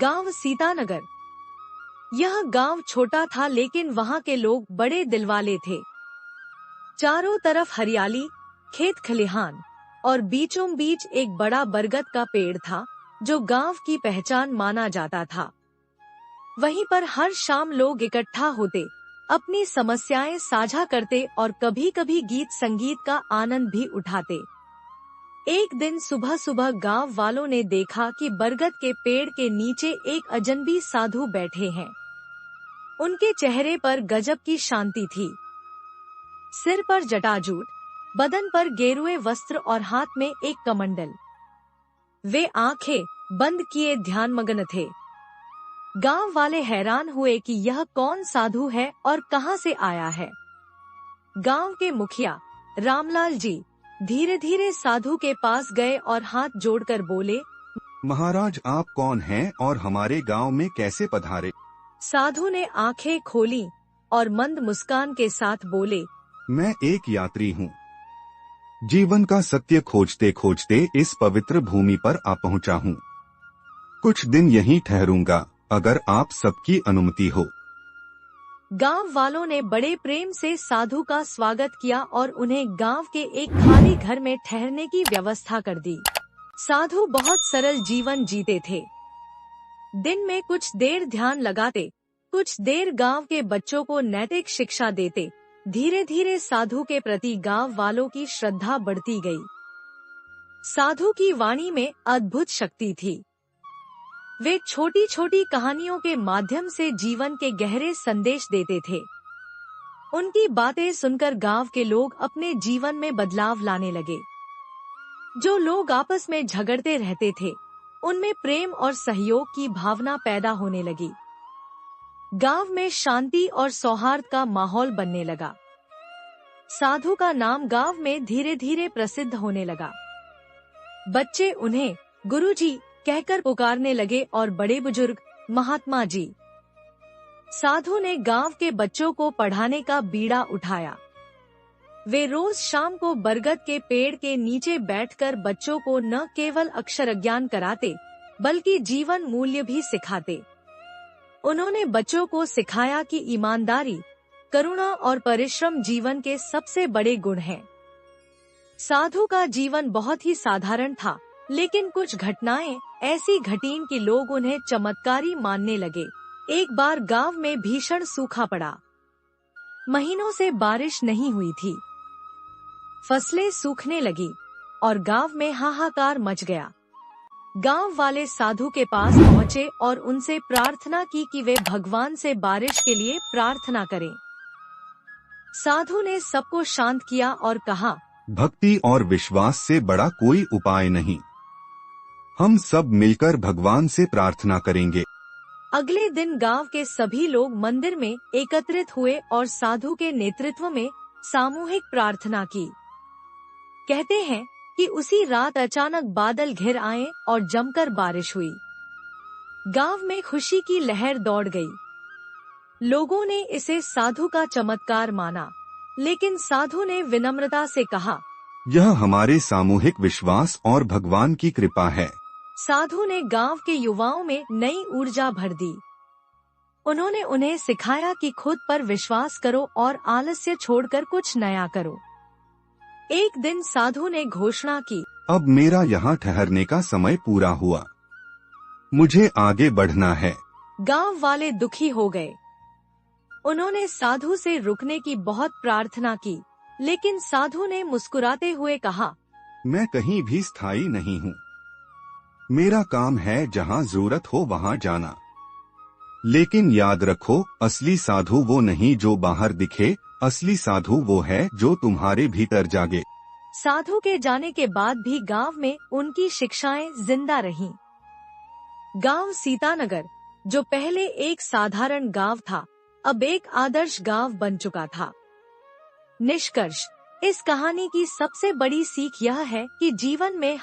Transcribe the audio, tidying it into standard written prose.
गांव सीतानगर। यह गांव छोटा था लेकिन वहां के लोग बड़े दिलवाले थे। चारों तरफ हरियाली, खेत खलिहान और बीचों बीच एक बड़ा बरगद का पेड़ था जो गांव की पहचान माना जाता था। वहीं पर हर शाम लोग इकट्ठा होते, अपनी समस्याएं साझा करते और कभी-कभी गीत संगीत का आनंद भी उठाते। एक दिन सुबह सुबह गांव वालों ने देखा कि बरगद के पेड़ के नीचे एक अजनबी साधु बैठे हैं। उनके चेहरे पर गजब की शांति थी। सिर पर जटाजूट, बदन पर गेरुए वस्त्र और हाथ में एक कमंडल। वे आंखें बंद किए ध्यानमग्न थे। गांव वाले हैरान हुए कि यह कौन साधु है और कहां से आया है। गांव के मुखिया रामलाल जी धीरे धीरे साधु के पास गए और हाथ जोड़कर बोले, महाराज, आप कौन हैं और हमारे गांव में कैसे पधारे? साधु ने आंखें खोली और मंद मुस्कान के साथ बोले, मैं एक यात्री हूँ। जीवन का सत्य खोजते खोजते इस पवित्र भूमि पर आ पहुँचा हूँ। कुछ दिन यहीं ठहरूंगा, अगर आप सबकी अनुमति हो। गांव वालों ने बड़े प्रेम से साधु का स्वागत किया और उन्हें गांव के एक खाली घर में ठहरने की व्यवस्था कर दी। साधु बहुत सरल जीवन जीते थे। दिन में कुछ देर ध्यान लगाते, कुछ देर गांव के बच्चों को नैतिक शिक्षा देते। धीरे धीरे साधु के प्रति गांव वालों की श्रद्धा बढ़ती गई। साधु की वाणी में अद्भुत शक्ति थी। वे छोटी छोटी कहानियों के माध्यम से जीवन के गहरे संदेश देते थे। उनकी बातें सुनकर गांव के लोग अपने जीवन में बदलाव लाने लगे। जो लोग आपस में झगड़ते रहते थे, उनमें प्रेम और सहयोग की भावना पैदा होने लगी। गांव में शांति और सौहार्द का माहौल बनने लगा। साधु का नाम गांव में धीरे धीरे प्रसिद्ध होने लगा। बच्चे उन्हें गुरुजी कहकर पुकारने लगे और बड़े बुजुर्ग महात्मा जी। साधु ने गांव के बच्चों को पढ़ाने का बीड़ा उठाया। वे रोज शाम को बरगद के पेड़ के नीचे बैठकर बच्चों को न केवल अक्षर ज्ञान कराते, बल्कि जीवन मूल्य भी सिखाते। उन्होंने बच्चों को सिखाया कि ईमानदारी, करुणा और परिश्रम जीवन के सबसे बड़े गुण हैं। साधु का जीवन बहुत ही साधारण था, लेकिन कुछ घटनाएं ऐसी घटीं कि लोग उन्हें चमत्कारी मानने लगे। एक बार गांव में भीषण सूखा पड़ा। महीनों से बारिश नहीं हुई थी। फसलें सूखने लगी और गांव में हाहाकार मच गया। गांव वाले साधु के पास पहुँचे और उनसे प्रार्थना की कि वे भगवान से बारिश के लिए प्रार्थना करें। साधु ने सबको शांत किया और कहा, भक्ति और विश्वास से बड़ा कोई उपाय नहीं। हम सब मिलकर भगवान से प्रार्थना करेंगे। अगले दिन गांव के सभी लोग मंदिर में एकत्रित हुए और साधु के नेतृत्व में सामूहिक प्रार्थना की। कहते हैं कि उसी रात अचानक बादल घिर आए और जमकर बारिश हुई। गांव में खुशी की लहर दौड़ गई। लोगों ने इसे साधु का चमत्कार माना, लेकिन साधु ने विनम्रता से कहा, यह हमारे सामूहिक विश्वास और भगवान की कृपा है। साधु ने गांव के युवाओं में नई ऊर्जा भर दी। उन्होंने उन्हें सिखाया कि खुद पर विश्वास करो और आलस्य छोड़कर कुछ नया करो। एक दिन साधु ने घोषणा की, अब मेरा यहाँ ठहरने का समय पूरा हुआ। मुझे आगे बढ़ना है। गांव वाले दुखी हो गए। उन्होंने साधु से रुकने की बहुत प्रार्थना की, लेकिन साधु ने मुस्कुराते हुए कहा, मैं कहीं भी स्थायी नहीं हूँ। मेरा काम है जहाँ जरूरत हो वहाँ जाना। लेकिन याद रखो, असली साधु वो नहीं जो बाहर दिखे, असली साधु वो है जो तुम्हारे भीतर जागे। साधु के जाने के बाद भी गांव में उनकी शिक्षाएं जिंदा रहीं। गांव सीतानगर, जो पहले एक साधारण गांव था, अब एक आदर्श गांव बन चुका था। निष्कर्ष, इस कहानी की सबसे बड़ी सीख यह है कि जीवन में